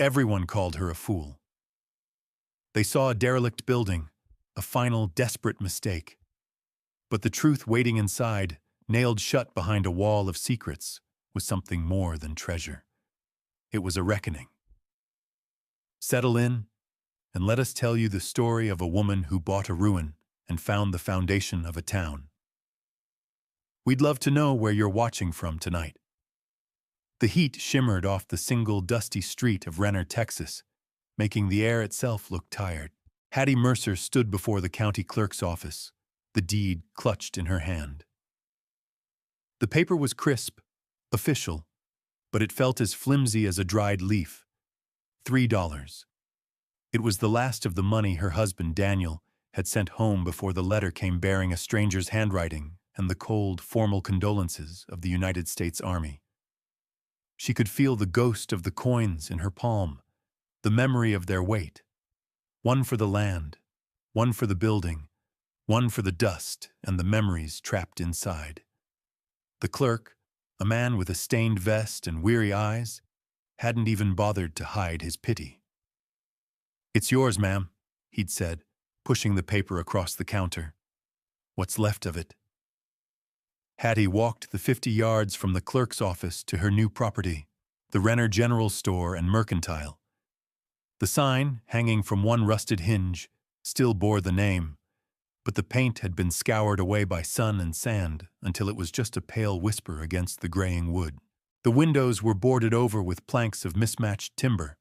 Everyone called her a fool. They saw a derelict building, a final desperate mistake. But the truth waiting inside, nailed shut behind a wall of secrets, was something more than treasure. It was a reckoning. Settle in, and let us tell you the story of a woman who bought a ruin and found the foundation of a town. We'd love to know where you're watching from tonight. The heat shimmered off the single dusty street of Renner, Texas, making the air itself look tired. Hattie Mercer stood before the county clerk's office, the deed clutched in her hand. The paper was crisp, official, but it felt as flimsy as a dried leaf. $3. It was the last of the money her husband, Daniel, had sent home before the letter came bearing a stranger's handwriting and the cold, formal condolences of the United States Army. She could feel the ghost of the coins in her palm, the memory of their weight. One for the land, one for the building, one for the dust and the memories trapped inside. The clerk, a man with a stained vest and weary eyes, hadn't even bothered to hide his pity. "It's yours, ma'am," he'd said, pushing the paper across the counter. "What's left of it?" Hattie walked the 50 yards from the clerk's office to her new property, the Renner General Store and Mercantile. The sign, hanging from one rusted hinge, still bore the name, but the paint had been scoured away by sun and sand until it was just a pale whisper against the graying wood. The windows were boarded over with planks of mismatched timber,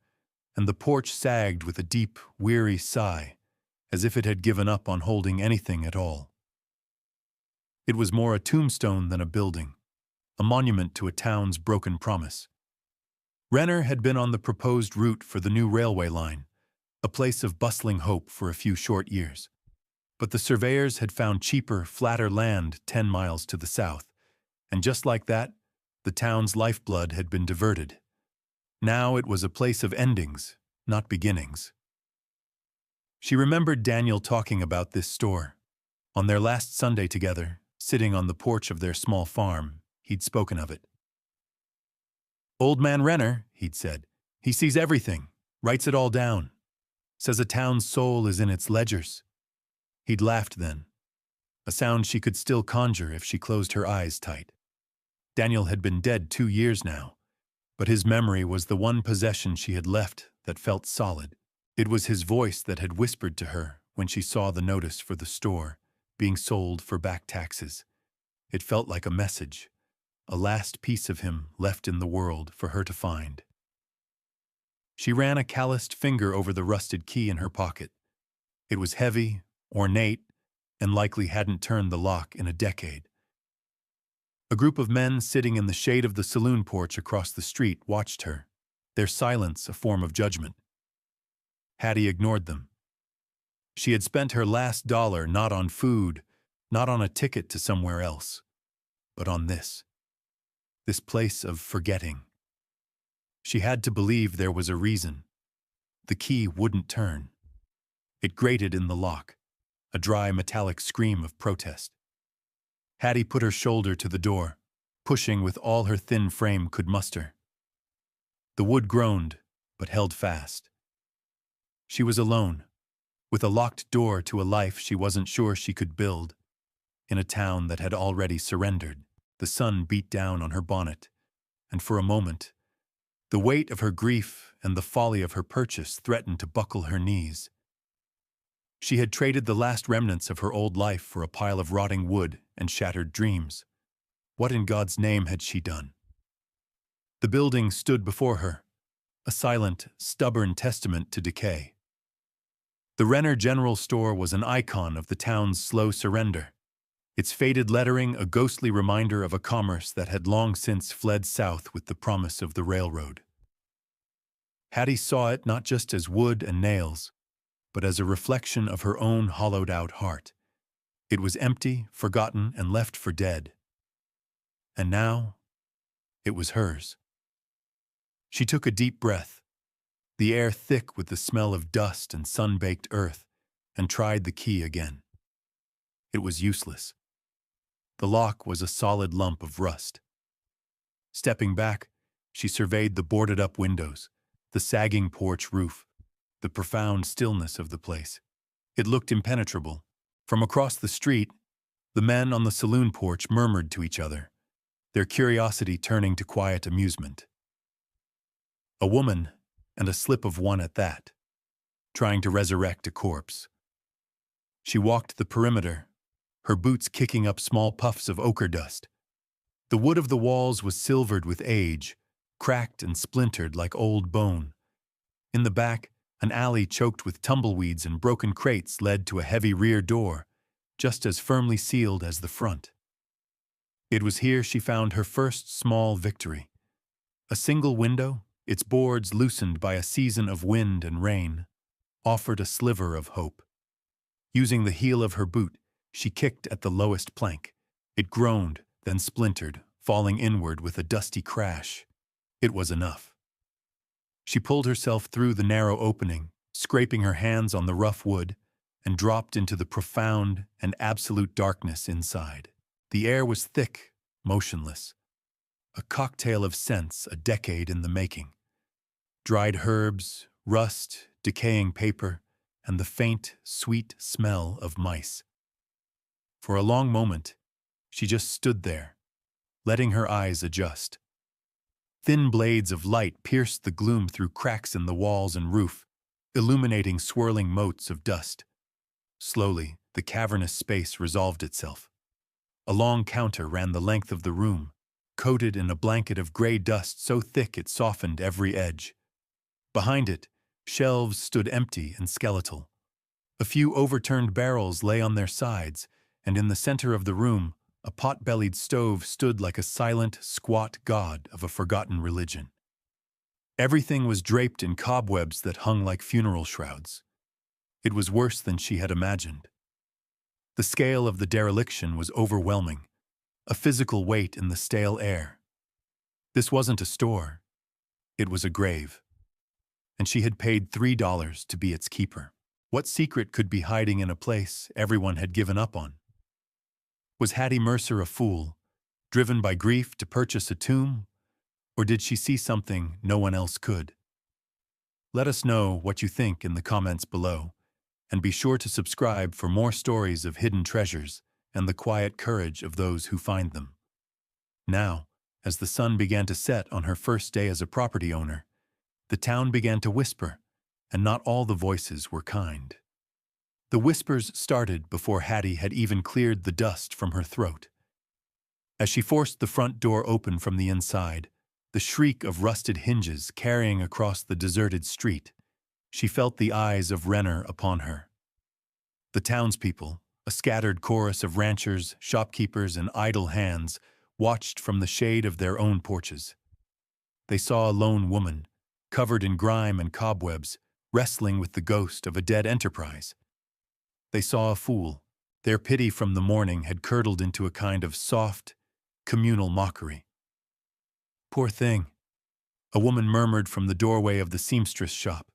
and the porch sagged with a deep, weary sigh, as if it had given up on holding anything at all. It was more a tombstone than a building, a monument to a town's broken promise. Renner had been on the proposed route for the new railway line, a place of bustling hope for a few short years. But the surveyors had found cheaper, flatter land 10 miles to the south, and just like that, the town's lifeblood had been diverted. Now it was a place of endings, not beginnings. She remembered Daniel talking about this store. On their last Sunday together, sitting on the porch of their small farm, he'd spoken of it. "Old man Renner," he'd said, "he sees everything, writes it all down, says a town's soul is in its ledgers." He'd laughed then, a sound she could still conjure if she closed her eyes tight. Daniel had been dead 2 years now, but his memory was the one possession she had left that felt solid. It was his voice that had whispered to her when she saw the notice for the store being sold for back taxes. It felt like a message, a last piece of him left in the world for her to find. She ran a calloused finger over the rusted key in her pocket. It was heavy, ornate, and likely hadn't turned the lock in a decade. A group of men sitting in the shade of the saloon porch across the street watched her, their silence a form of judgment. Hattie ignored them. She had spent her last dollar not on food, not on a ticket to somewhere else, but on this place of forgetting. She had to believe there was a reason. The key wouldn't turn. It grated in the lock, a dry metallic scream of protest. Hattie put her shoulder to the door, pushing with all her thin frame could muster. The wood groaned, but held fast. She was alone, with a locked door to a life she wasn't sure she could build, in a town that had already surrendered. The sun beat down on her bonnet, and for a moment, the weight of her grief and the folly of her purchase threatened to buckle her knees. She had traded the last remnants of her old life for a pile of rotting wood and shattered dreams. What in God's name had she done? The building stood before her, a silent, stubborn testament to decay. The Renner General Store was an icon of the town's slow surrender, its faded lettering a ghostly reminder of a commerce that had long since fled south with the promise of the railroad. Hattie saw it not just as wood and nails, but as a reflection of her own hollowed-out heart. It was empty, forgotten, and left for dead. And now, it was hers. She took a deep breath, the air thick with the smell of dust and sun-baked earth, and tried the key again. It was useless. The lock was a solid lump of rust. Stepping back, she surveyed the boarded-up windows, the sagging porch roof, the profound stillness of the place. It looked impenetrable. From across the street, the men on the saloon porch murmured to each other, their curiosity turning to quiet amusement. A woman, and a slip of one at that, trying to resurrect a corpse. She walked the perimeter, her boots kicking up small puffs of ochre dust. The wood of the walls was silvered with age, cracked and splintered like old bone. In the back, an alley choked with tumbleweeds and broken crates led to a heavy rear door, just as firmly sealed as the front. It was here she found her first small victory. A single window, its boards loosened by a season of wind and rain, offered a sliver of hope. Using the heel of her boot, she kicked at the lowest plank. It groaned, then splintered, falling inward with a dusty crash. It was enough. She pulled herself through the narrow opening, scraping her hands on the rough wood, and dropped into the profound and absolute darkness inside. The air was thick, motionless, a cocktail of scents a decade in the making. Dried herbs, rust, decaying paper, and the faint, sweet smell of mice. For a long moment, she just stood there, letting her eyes adjust. Thin blades of light pierced the gloom through cracks in the walls and roof, illuminating swirling motes of dust. Slowly, the cavernous space resolved itself. A long counter ran the length of the room, coated in a blanket of gray dust so thick it softened every edge. Behind it, shelves stood empty and skeletal. A few overturned barrels lay on their sides, and in the center of the room, a pot-bellied stove stood like a silent, squat god of a forgotten religion. Everything was draped in cobwebs that hung like funeral shrouds. It was worse than she had imagined. The scale of the dereliction was overwhelming, a physical weight in the stale air. This wasn't a store. It was a grave. And she had paid $3 to be its keeper. What secret could be hiding in a place everyone had given up on? Was Hattie Mercer a fool, driven by grief to purchase a tomb? Or did she see something no one else could? Let us know what you think in the comments below, and be sure to subscribe for more stories of hidden treasures and the quiet courage of those who find them. Now, as the sun began to set on her first day as a property owner, the town began to whisper, and not all the voices were kind. The whispers started before Hattie had even cleared the dust from her throat. As she forced the front door open from the inside, the shriek of rusted hinges carrying across the deserted street, she felt the eyes of Renner upon her. The townspeople, a scattered chorus of ranchers, shopkeepers, and idle hands, watched from the shade of their own porches. They saw a lone woman, covered in grime and cobwebs, wrestling with the ghost of a dead enterprise. They saw a fool. Their pity from the morning had curdled into a kind of soft, communal mockery. "Poor thing," a woman murmured from the doorway of the seamstress shop.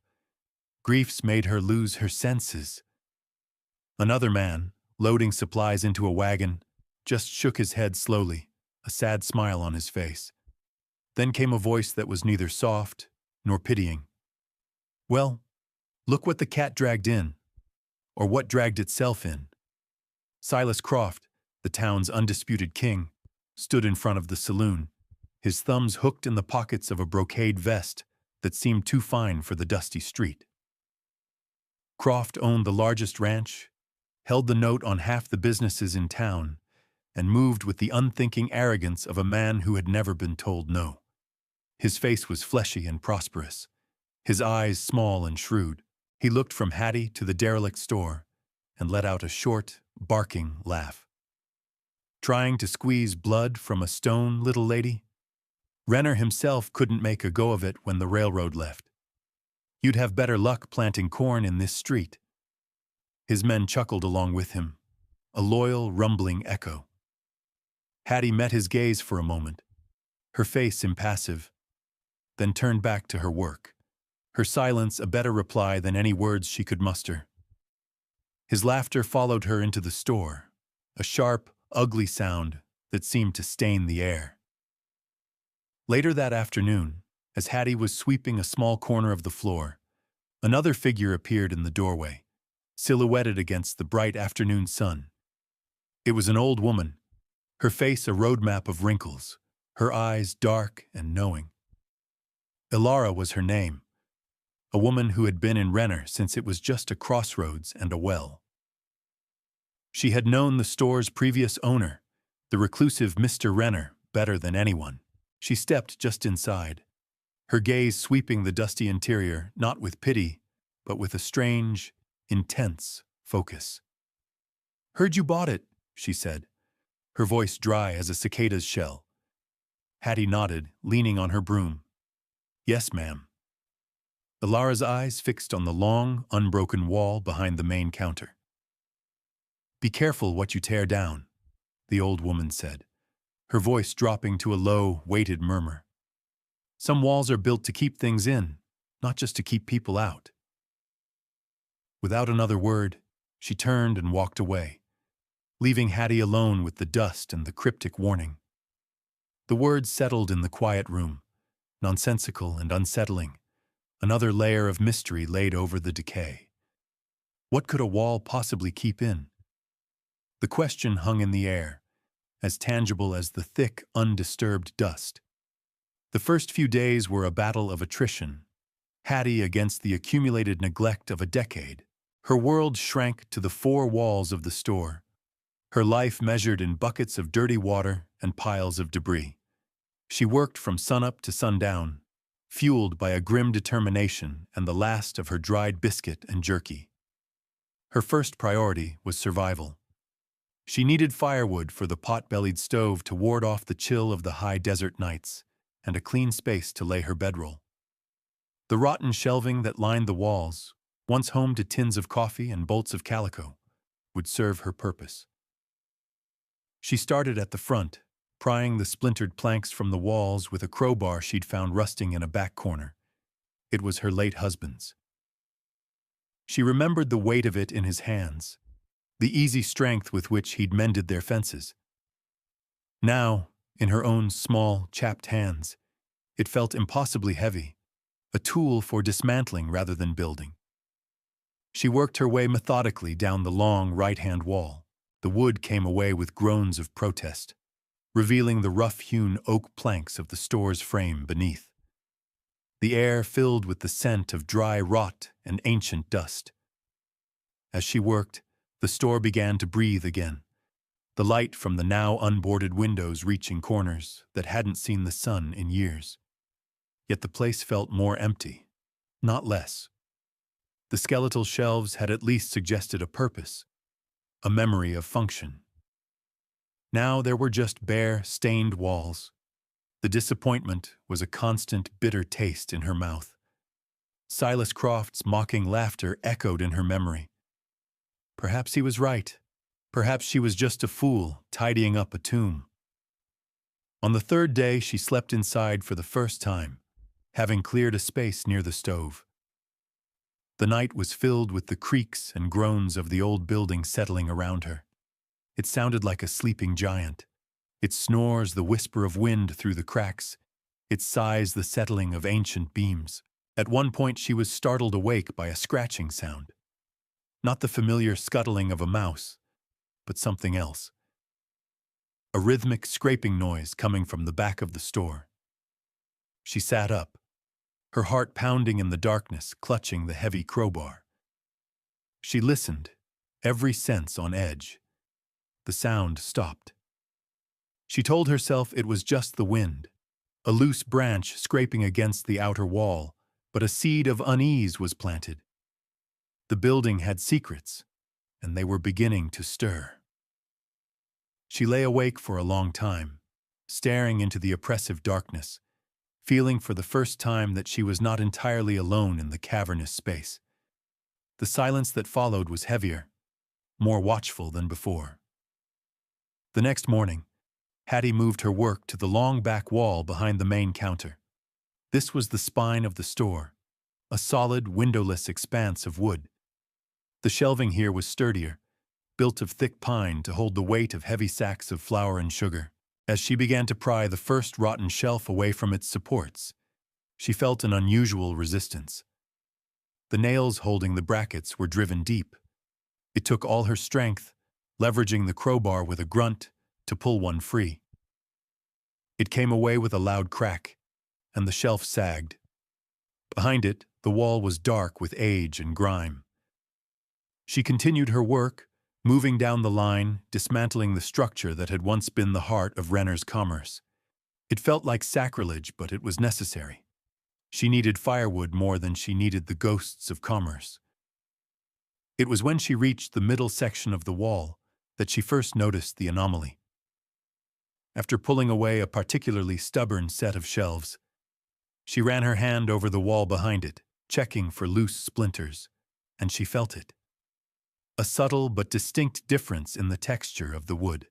"Grief's made her lose her senses." Another man, loading supplies into a wagon, just shook his head slowly, a sad smile on his face. Then came a voice that was neither soft nor pitying. "Well, look what the cat dragged in, or what dragged itself in." Silas Croft, the town's undisputed king, stood in front of the saloon, his thumbs hooked in the pockets of a brocade vest that seemed too fine for the dusty street. Croft owned the largest ranch, held the note on half the businesses in town, and moved with the unthinking arrogance of a man who had never been told no. His face was fleshy and prosperous, his eyes small and shrewd. He looked from Hattie to the derelict store and let out a short, barking laugh. "Trying to squeeze blood from a stone, little lady? Renner himself couldn't make a go of it when the railroad left. You'd have better luck planting corn in this street." His men chuckled along with him, a loyal, rumbling echo. Hattie met his gaze for a moment, her face impassive, then turned back to her work, her silence a better reply than any words she could muster. His laughter followed her into the store, a sharp, ugly sound that seemed to stain the air. Later that afternoon, As Hattie was sweeping a small corner of the floor, another figure appeared in the doorway, silhouetted against the bright afternoon sun. It was an old woman, her face a roadmap of wrinkles, her eyes dark and knowing. Ilara was her name, a woman who had been in Renner since it was just a crossroads and a well. She had known the store's previous owner, the reclusive Mr. Renner, better than anyone. She stepped just inside, her gaze sweeping the dusty interior not with pity, but with a strange, intense focus. "Heard you bought it," she said, her voice dry as a cicada's shell. Hattie nodded, leaning on her broom. "Yes, ma'am." Ilara's eyes fixed on the long, unbroken wall behind the main counter. "Be careful what you tear down," the old woman said, her voice dropping to a low, weighted murmur. "Some walls are built to keep things in, not just to keep people out." Without another word, she turned and walked away, leaving Hattie alone with the dust and the cryptic warning. The words settled in the quiet room, nonsensical and unsettling, another layer of mystery laid over the decay. What could a wall possibly keep in? The question hung in the air, as tangible as the thick, undisturbed dust. The first few days were a battle of attrition, Hattie against the accumulated neglect of a decade. Her world shrank to the four walls of the store, her life measured in buckets of dirty water and piles of debris. She worked from sunup to sundown, fueled by a grim determination and the last of her dried biscuit and jerky. Her first priority was survival. She needed firewood for the pot-bellied stove to ward off the chill of the high desert nights, and a clean space to lay her bedroll. The rotten shelving that lined the walls, once home to tins of coffee and bolts of calico, would serve her purpose. She started at the front, prying the splintered planks from the walls with a crowbar she'd found rusting in a back corner. It was her late husband's. She remembered the weight of it in his hands, the easy strength with which he'd mended their fences. Now, in her own small, chapped hands, it felt impossibly heavy, a tool for dismantling rather than building. She worked her way methodically down the long right-hand wall. The wood came away with groans of protest, revealing the rough-hewn oak planks of the store's frame beneath. The air filled with the scent of dry rot and ancient dust. As she worked, the store began to breathe again, the light from the now unboarded windows reaching corners that hadn't seen the sun in years. Yet the place felt more empty, not less. The skeletal shelves had at least suggested a purpose, a memory of function. Now there were just bare, stained walls. The disappointment was a constant, bitter taste in her mouth. Silas Croft's mocking laughter echoed in her memory. Perhaps he was right. Perhaps she was just a fool, tidying up a tomb. On the third day, she slept inside for the first time, having cleared a space near the stove. The night was filled with the creaks and groans of the old building settling around her. It sounded like a sleeping giant, its snores the whisper of wind through the cracks, its sighs the settling of ancient beams. At one point she was startled awake by a scratching sound. Not the familiar scuttling of a mouse, but something else. A rhythmic scraping noise coming from the back of the store. She sat up, her heart pounding in the darkness, clutching the heavy crowbar. She listened, every sense on edge. The sound stopped. She told herself it was just the wind, a loose branch scraping against the outer wall, but a seed of unease was planted. The building had secrets, and they were beginning to stir. She lay awake for a long time, staring into the oppressive darkness, feeling for the first time that she was not entirely alone in the cavernous space. The silence that followed was heavier, more watchful than before. The next morning, Hattie moved her work to the long back wall behind the main counter. This was the spine of the store, a solid, windowless expanse of wood. The shelving here was sturdier, built of thick pine to hold the weight of heavy sacks of flour and sugar. As she began to pry the first rotten shelf away from its supports, She felt an unusual resistance. The nails holding the brackets were driven deep. It took all her strength, leveraging the crowbar with a grunt, to pull one free. It came away with a loud crack, and the shelf sagged. Behind it, the wall was dark with age and grime. She continued her work, moving down the line, dismantling the structure that had once been the heart of Renner's commerce. It felt like sacrilege, but it was necessary. She needed firewood more than she needed the ghosts of commerce. It was when she reached the middle section of the wall that she first noticed the anomaly. After pulling away a particularly stubborn set of shelves, she ran her hand over the wall behind it, checking for loose splinters, and she felt it. A subtle but distinct difference in the texture of the wood.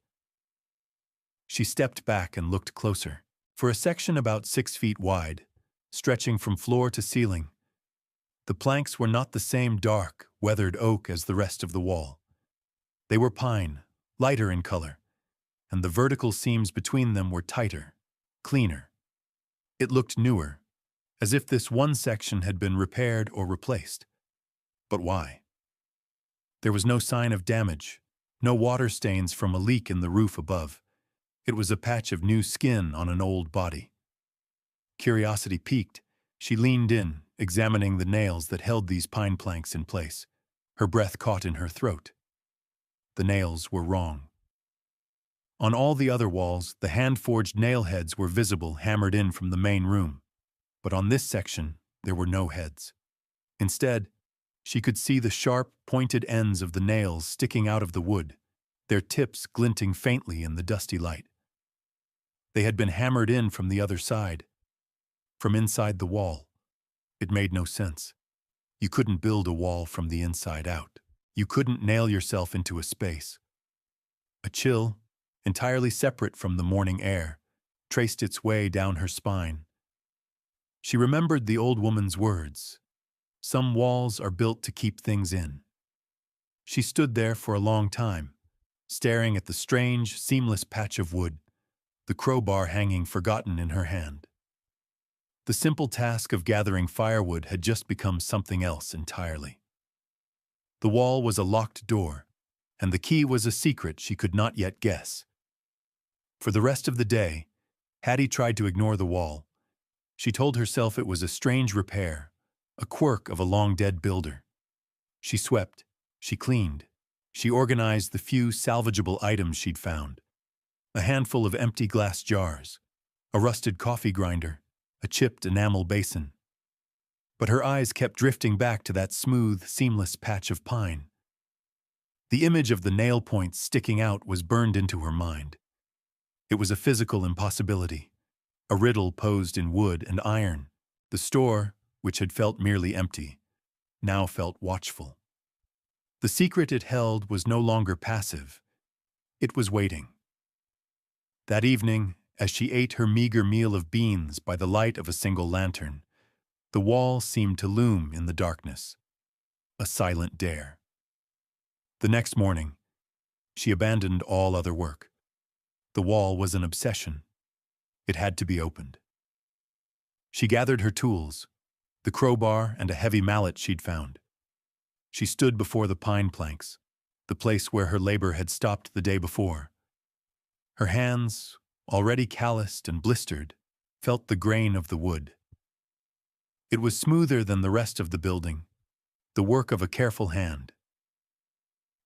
She stepped back and looked closer. For a section about 6 feet wide, stretching from floor to ceiling, the planks were not the same dark, weathered oak as the rest of the wall. They were pine, lighter in color, and the vertical seams between them were tighter, cleaner. It looked newer, as if this one section had been repaired or replaced. But why? There was no sign of damage, no water stains from a leak in the roof above. It was a patch of new skin on an old body. Curiosity piqued. She leaned in, examining the nails that held these pine planks in place. Her breath caught in her throat. The nails were wrong. On all the other walls, the hand-forged nail heads were visible, hammered in from the main room. But on this section, there were no heads. Instead, she could see the sharp, pointed ends of the nails sticking out of the wood, their tips glinting faintly in the dusty light. They had been hammered in from the other side, from inside the wall. It made no sense. You couldn't build a wall from the inside out. You couldn't nail yourself into a space. A chill, entirely separate from the morning air, traced its way down her spine. She remembered the old woman's words. Some walls are built to keep things in. She stood there for a long time, staring at the strange, seamless patch of wood, the crowbar hanging forgotten in her hand. The simple task of gathering firewood had just become something else entirely. The wall was a locked door, and the key was a secret she could not yet guess. For the rest of the day, Hattie tried to ignore the wall. She told herself it was a strange repair, a quirk of a long-dead builder. She swept, she cleaned, she organized the few salvageable items she'd found. A handful of empty glass jars, a rusted coffee grinder, a chipped enamel basin. But her eyes kept drifting back to that smooth, seamless patch of pine. The image of the nail points sticking out was burned into her mind. It was a physical impossibility, a riddle posed in wood and iron. The store, which had felt merely empty, now felt watchful. The secret it held was no longer passive. It was waiting. That evening, as she ate her meager meal of beans by the light of a single lantern, the wall seemed to loom in the darkness, a silent dare. The next morning, she abandoned all other work. The wall was an obsession. It had to be opened. She gathered her tools, the crowbar and a heavy mallet she'd found. She stood before the pine planks, the place where her labor had stopped the day before. Her hands, already calloused and blistered, felt the grain of the wood. It was smoother than the rest of the building, the work of a careful hand.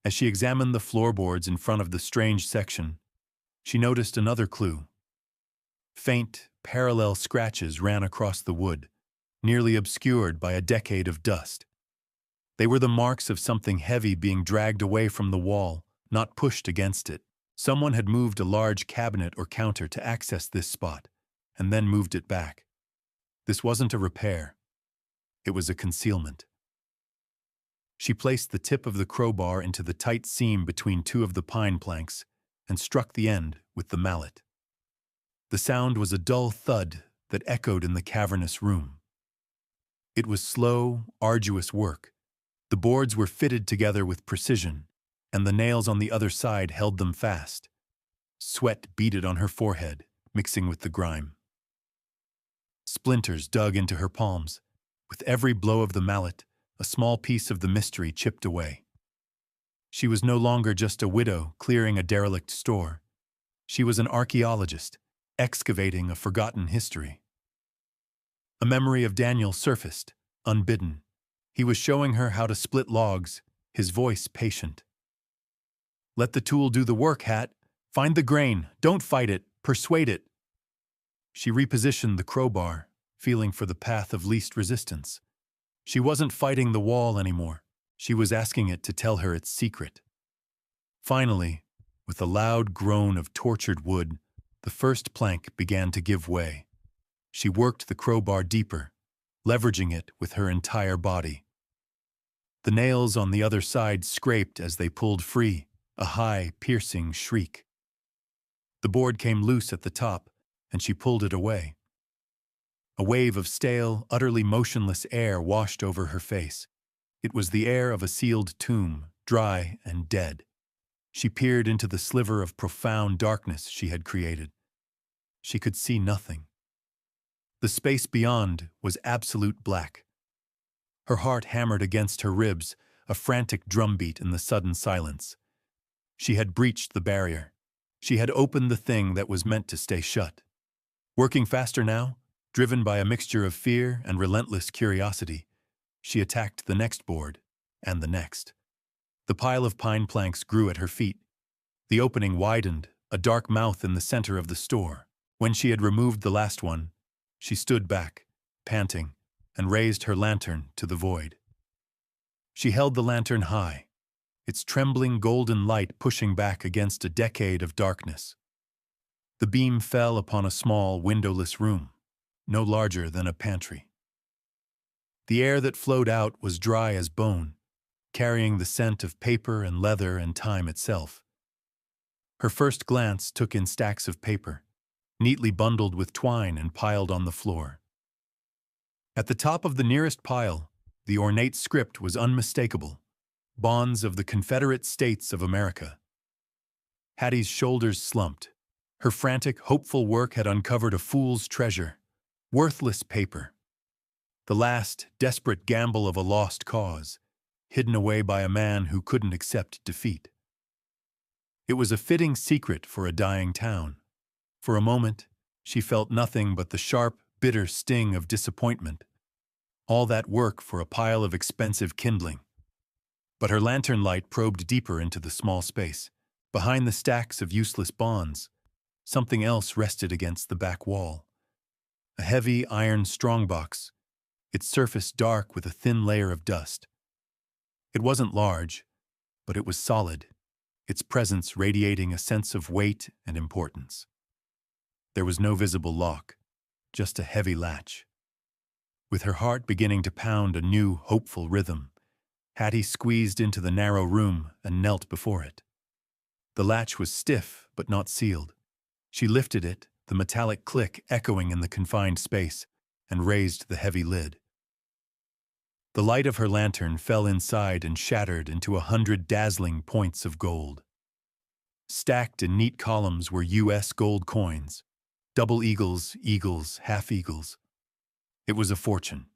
As she examined the floorboards in front of the strange section, she noticed another clue. Faint, parallel scratches ran across the wood, nearly obscured by a decade of dust. They were the marks of something heavy being dragged away from the wall, not pushed against it. Someone had moved a large cabinet or counter to access this spot, and then moved it back. This wasn't a repair. It was a concealment. She placed the tip of the crowbar into the tight seam between two of the pine planks and struck the end with the mallet. The sound was a dull thud that echoed in the cavernous room. It was slow, arduous work. The boards were fitted together with precision, and the nails on the other side held them fast. Sweat beaded on her forehead, mixing with the grime. Splinters dug into her palms. With every blow of the mallet, a small piece of the mystery chipped away. She was no longer just a widow clearing a derelict store. She was an archaeologist, excavating a forgotten history. A memory of Daniel surfaced, unbidden. He was showing her how to split logs, his voice patient. "Let the tool do the work, Hat. Find the grain, don't fight it, persuade it." She repositioned the crowbar, feeling for the path of least resistance. She wasn't fighting the wall anymore. She was asking it to tell her its secret. Finally, with a loud groan of tortured wood, the first plank began to give way. She worked the crowbar deeper, leveraging it with her entire body. The nails on the other side scraped as they pulled free, a high, piercing shriek. The board came loose at the top, and she pulled it away. A wave of stale, utterly motionless air washed over her face. It was the air of a sealed tomb, dry and dead. She peered into the sliver of profound darkness she had created. She could see nothing. The space beyond was absolute black. Her heart hammered against her ribs, a frantic drumbeat in the sudden silence. She had breached the barrier. She had opened the thing that was meant to stay shut. Working faster now, driven by a mixture of fear and relentless curiosity, she attacked the next board, and the next. The pile of pine planks grew at her feet. The opening widened, a dark mouth in the center of the store. When she had removed the last one, she stood back, panting, and raised her lantern to the void. She held the lantern high, its trembling golden light pushing back against a decade of darkness. The beam fell upon a small, windowless room, no larger than a pantry. The air that flowed out was dry as bone, carrying the scent of paper and leather and time itself. Her first glance took in stacks of paper, neatly bundled with twine and piled on the floor. At the top of the nearest pile, the ornate script was unmistakable: "Bonds of the Confederate States of America." Hattie's shoulders slumped. Her frantic, hopeful work had uncovered a fool's treasure, worthless paper. The last, desperate gamble of a lost cause, hidden away by a man who couldn't accept defeat. It was a fitting secret for a dying town. For a moment, she felt nothing but the sharp, bitter sting of disappointment. All that work for a pile of expensive kindling. But her lantern light probed deeper into the small space. Behind the stacks of useless bonds, something else rested against the back wall. A heavy iron strongbox, its surface dark with a thin layer of dust. It wasn't large, but it was solid, its presence radiating a sense of weight and importance. There was no visible lock, just a heavy latch. With her heart beginning to pound a new, hopeful rhythm, Hattie squeezed into the narrow room and knelt before it. The latch was stiff but not sealed. She lifted it, the metallic click echoing in the confined space, and raised the heavy lid. The light of her lantern fell inside and shattered into 100 dazzling points of gold. Stacked in neat columns were U.S. gold coins, double eagles, eagles, half eagles. It was a fortune.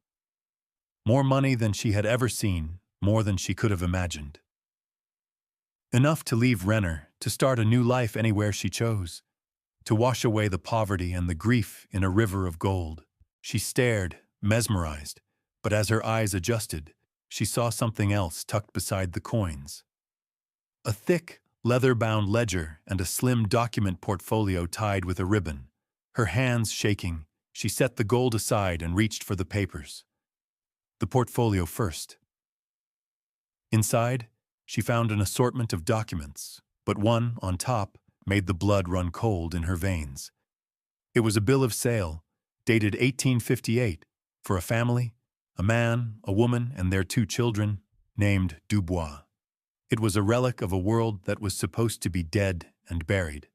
More money than she had ever seen, more than she could have imagined. Enough to leave Renner, to start a new life anywhere she chose, to wash away the poverty and the grief in a river of gold. She stared, mesmerized, but as her eyes adjusted, she saw something else tucked beside the coins. A thick, leather-bound ledger and a slim document portfolio tied with a ribbon. Her hands shaking, she set the gold aside and reached for the papers. The portfolio first. Inside, she found an assortment of documents, but one, on top, made the blood run cold in her veins. It was a bill of sale, dated 1858, for a family, a man, a woman, and their 2 children, named Dubois. It was a relic of a world that was supposed to be dead and buried.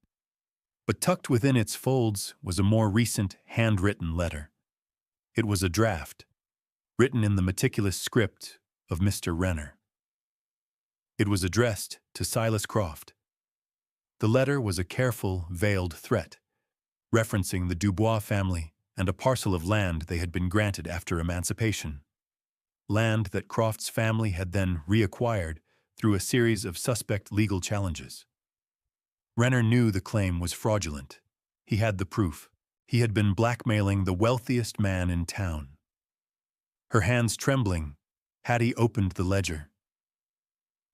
But tucked within its folds was a more recent, handwritten letter. It was a draft, written in the meticulous script of Mr. Renner. It was addressed to Silas Croft. The letter was a careful, veiled threat, referencing the Dubois family and a parcel of land they had been granted after emancipation. Land that Croft's family had then reacquired through a series of suspect legal challenges. Renner knew the claim was fraudulent. He had the proof. He had been blackmailing the wealthiest man in town. Her hands trembling, Hattie opened the ledger.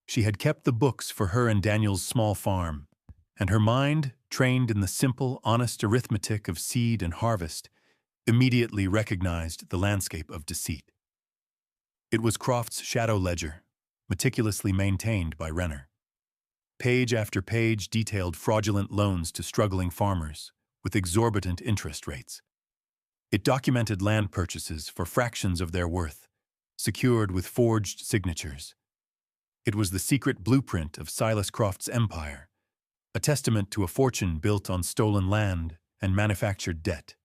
She had kept the books for her and Daniel's small farm, and her mind, trained in the simple, honest arithmetic of seed and harvest, immediately recognized the landscape of deceit. It was Croft's shadow ledger, meticulously maintained by Renner. Page after page detailed fraudulent loans to struggling farmers, with exorbitant interest rates. It documented land purchases for fractions of their worth, secured with forged signatures. It was the secret blueprint of Silas Croft's empire, a testament to a fortune built on stolen land and manufactured debt.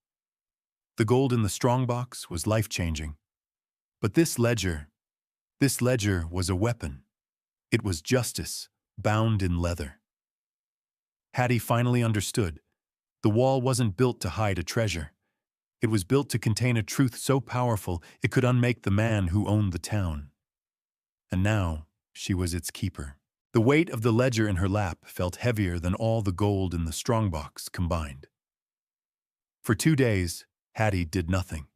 The gold in the strongbox was life-changing. But this ledger was a weapon. It was justice, bound in leather. Hattie finally understood. The wall wasn't built to hide a treasure. It was built to contain a truth so powerful it could unmake the man who owned the town. And now she was its keeper. The weight of the ledger in her lap felt heavier than all the gold in the strongbox combined. For 2 days, Hattie did nothing.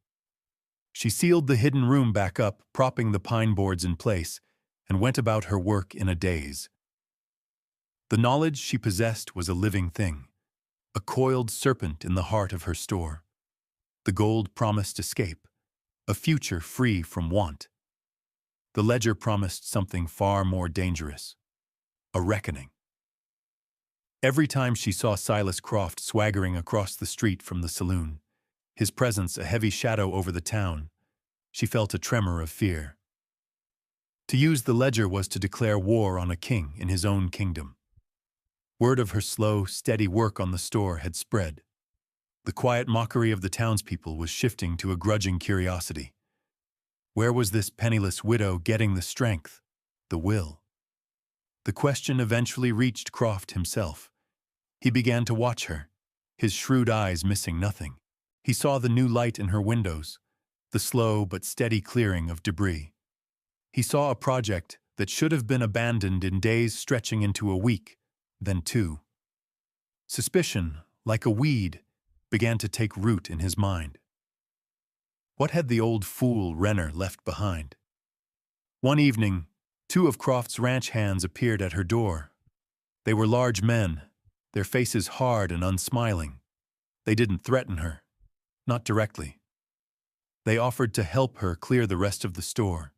She sealed the hidden room back up, propping the pine boards in place, and went about her work in a daze. The knowledge she possessed was a living thing, a coiled serpent in the heart of her store. The gold promised escape, a future free from want. The ledger promised something far more dangerous, a reckoning. Every time she saw Silas Croft swaggering across the street from the saloon, his presence a heavy shadow over the town, she felt a tremor of fear. To use the ledger was to declare war on a king in his own kingdom. Word of her slow, steady work on the store had spread. The quiet mockery of the townspeople was shifting to a grudging curiosity. Where was this penniless widow getting the strength, the will? The question eventually reached Croft himself. He began to watch her, his shrewd eyes missing nothing. He saw the new light in her windows, the slow but steady clearing of debris. He saw a project that should have been abandoned in days stretching into a week, then 2. Suspicion, like a weed, began to take root in his mind. What had the old fool Renner left behind? One evening, 2 of Croft's ranch hands appeared at her door. They were large men, their faces hard and unsmiling. They didn't threaten her. Not directly. They offered to help her clear the rest of the store,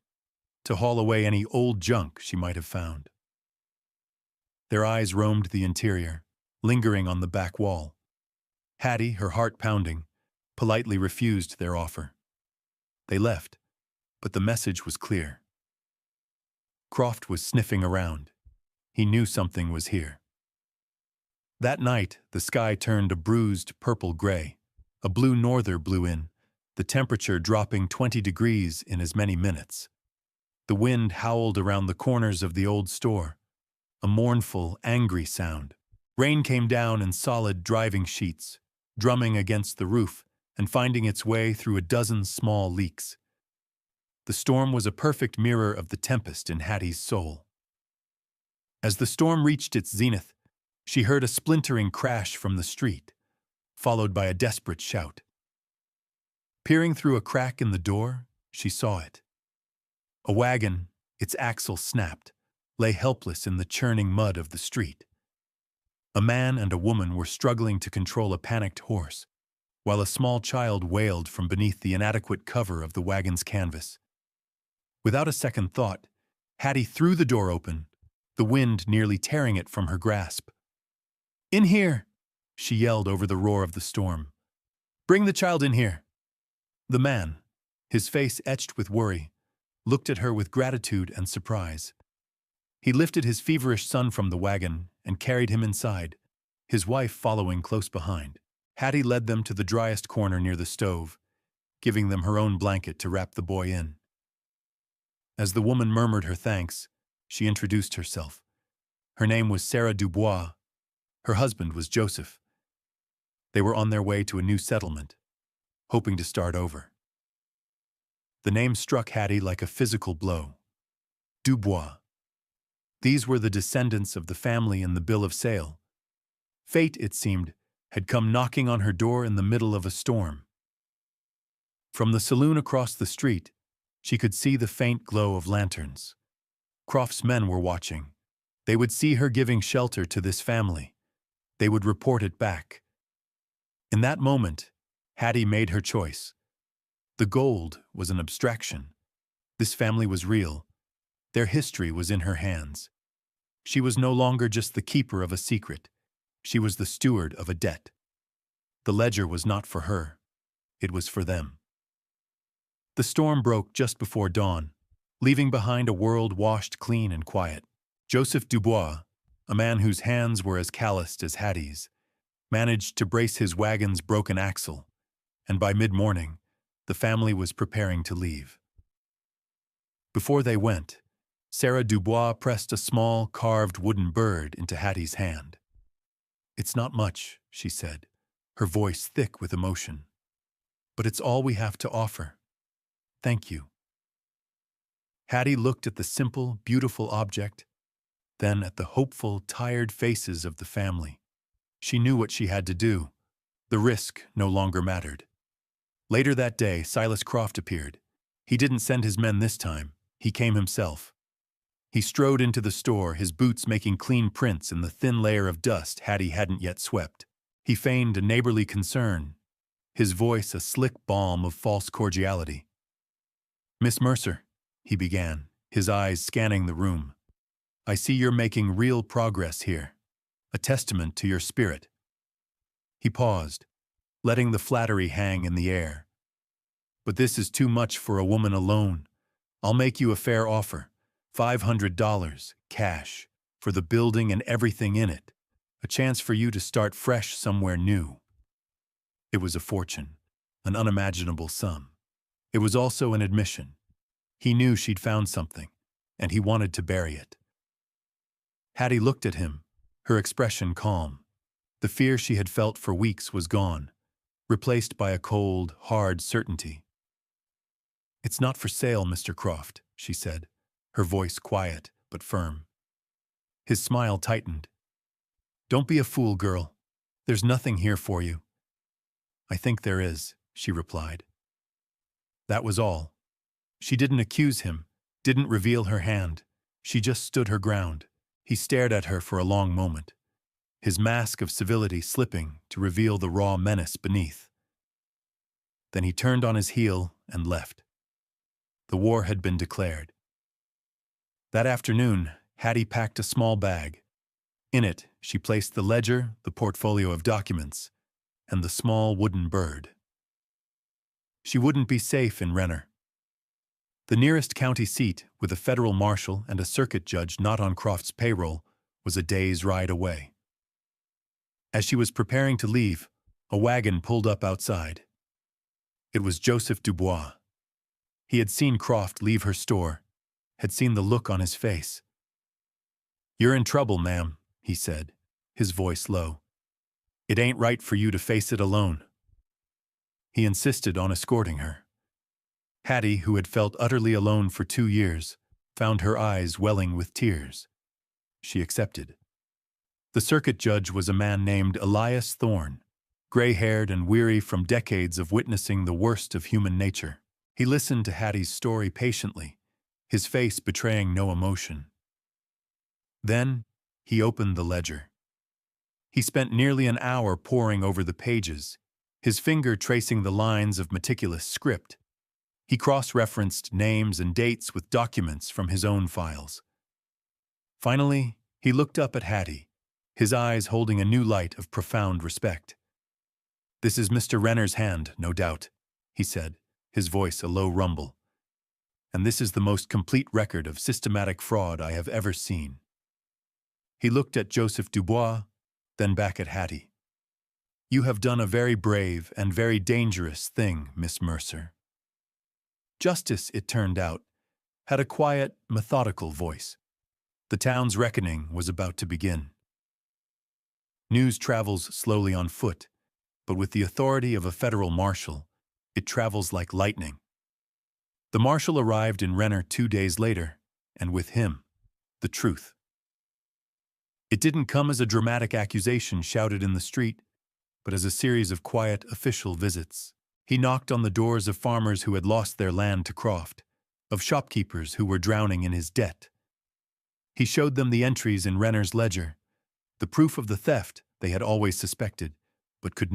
to haul away any old junk she might have found. Their eyes roamed the interior, lingering on the back wall. Hattie, her heart pounding, politely refused their offer. They left, but the message was clear. Croft was sniffing around. He knew something was here. That night, the sky turned a bruised purple-gray. A blue norther blew in, the temperature dropping 20 degrees in as many minutes. The wind howled around the corners of the old store, a mournful, angry sound. Rain came down in solid driving sheets, drumming against the roof and finding its way through a dozen small leaks. The storm was a perfect mirror of the tempest in Hattie's soul. As the storm reached its zenith, she heard a splintering crash from the street, followed by a desperate shout. Peering through a crack in the door, she saw it. A wagon, its axle snapped, lay helpless in the churning mud of the street. A man and a woman were struggling to control a panicked horse, while a small child wailed from beneath the inadequate cover of the wagon's canvas. Without a second thought, Hattie threw the door open, the wind nearly tearing it from her grasp. "In here!" she yelled over the roar of the storm. "Bring the child in here." The man, his face etched with worry, looked at her with gratitude and surprise. He lifted his feverish son from the wagon and carried him inside, his wife following close behind. Hattie led them to the driest corner near the stove, giving them her own blanket to wrap the boy in. As the woman murmured her thanks, she introduced herself. Her name was Sarah Dubois. Her husband was Joseph. They were on their way to a new settlement. hoping to start over. The name struck Hattie like a physical blow. Dubois. These were the descendants of the family in the bill of sale. Fate, it seemed, had come knocking on her door in the middle of a storm. From the saloon across the street, she could see the faint glow of lanterns. Croft's men were watching. They would see her giving shelter to this family. They would report it back. In that moment, Hattie made her choice. The gold was an abstraction. This family was real. Their history was in her hands. She was no longer just the keeper of a secret. She was the steward of a debt. The ledger was not for her. It was for them. The storm broke just before dawn, leaving behind a world washed clean and quiet. Joseph Dubois, a man whose hands were as calloused as Hattie's, managed to brace his wagon's broken axle, and by mid-morning, the family was preparing to leave. Before they went, Sarah Dubois pressed a small, carved wooden bird into Hattie's hand. "It's not much," she said, her voice thick with emotion. "But it's all we have to offer. Thank you." Hattie looked at the simple, beautiful object, then at the hopeful, tired faces of the family. She knew what she had to do. The risk no longer mattered. Later that day, Silas Croft appeared. He didn't send his men this time. He came himself. He strode into the store, his boots making clean prints in the thin layer of dust Hattie hadn't yet swept. He feigned a neighborly concern, his voice a slick balm of false cordiality. "Miss Mercer," he began, his eyes scanning the room, "I see you're making real progress here, a testament to your spirit." He paused, letting the flattery hang in the air. "But this is too much for a woman alone. I'll make you a fair offer, $500, cash, for the building and everything in it, a chance for you to start fresh somewhere new." It was a fortune, an unimaginable sum. It was also an admission. He knew she'd found something, and he wanted to bury it. Hattie looked at him, her expression calm. The fear she had felt for weeks was gone, replaced by a cold, hard certainty. "It's not for sale, Mr. Croft," she said, her voice quiet but firm. His smile tightened. "Don't be a fool, girl. There's nothing here for you." "I think there is," she replied. That was all. She didn't accuse him, didn't reveal her hand. She just stood her ground. He stared at her for a long moment, his mask of civility slipping to reveal the raw menace beneath. Then he turned on his heel and left. The war had been declared. That afternoon, Hattie packed a small bag. In it, she placed the ledger, the portfolio of documents, and the small wooden bird. She wouldn't be safe in Renner. The nearest county seat, with a federal marshal and a circuit judge not on Croft's payroll, was a day's ride away. As she was preparing to leave, a wagon pulled up outside. It was Joseph Dubois. He had seen Croft leave her store, had seen the look on his face. "You're in trouble, ma'am," he said, his voice low. "It ain't right for you to face it alone." He insisted on escorting her. Hattie, who had felt utterly alone for 2 years, found her eyes welling with tears. She accepted. The circuit judge was a man named Elias Thorne, gray-haired and weary from decades of witnessing the worst of human nature. He listened to Hattie's story patiently, his face betraying no emotion. Then, he opened the ledger. He spent nearly an hour poring over the pages, his finger tracing the lines of meticulous script. He cross-referenced names and dates with documents from his own files. Finally, he looked up at Hattie, his eyes holding a new light of profound respect. "This is Mr. Renner's hand, no doubt," he said, his voice a low rumble. "And this is the most complete record of systematic fraud I have ever seen." He looked at Joseph Dubois, then back at Hattie. "You have done a very brave and very dangerous thing, Miss Mercer." Justice, it turned out, had a quiet, methodical voice. The town's reckoning was about to begin. News travels slowly on foot, but with the authority of a federal marshal, It travels like lightning. The marshal arrived in Renner 2 days later, and with him, the truth. It didn't come as a dramatic accusation shouted in the street, but as a series of quiet official visits. He knocked on the doors of farmers who had lost their land to Croft, of shopkeepers who were drowning in his debt. He showed them the entries in Renner's ledger, the proof of the theft they had always suspected, but could never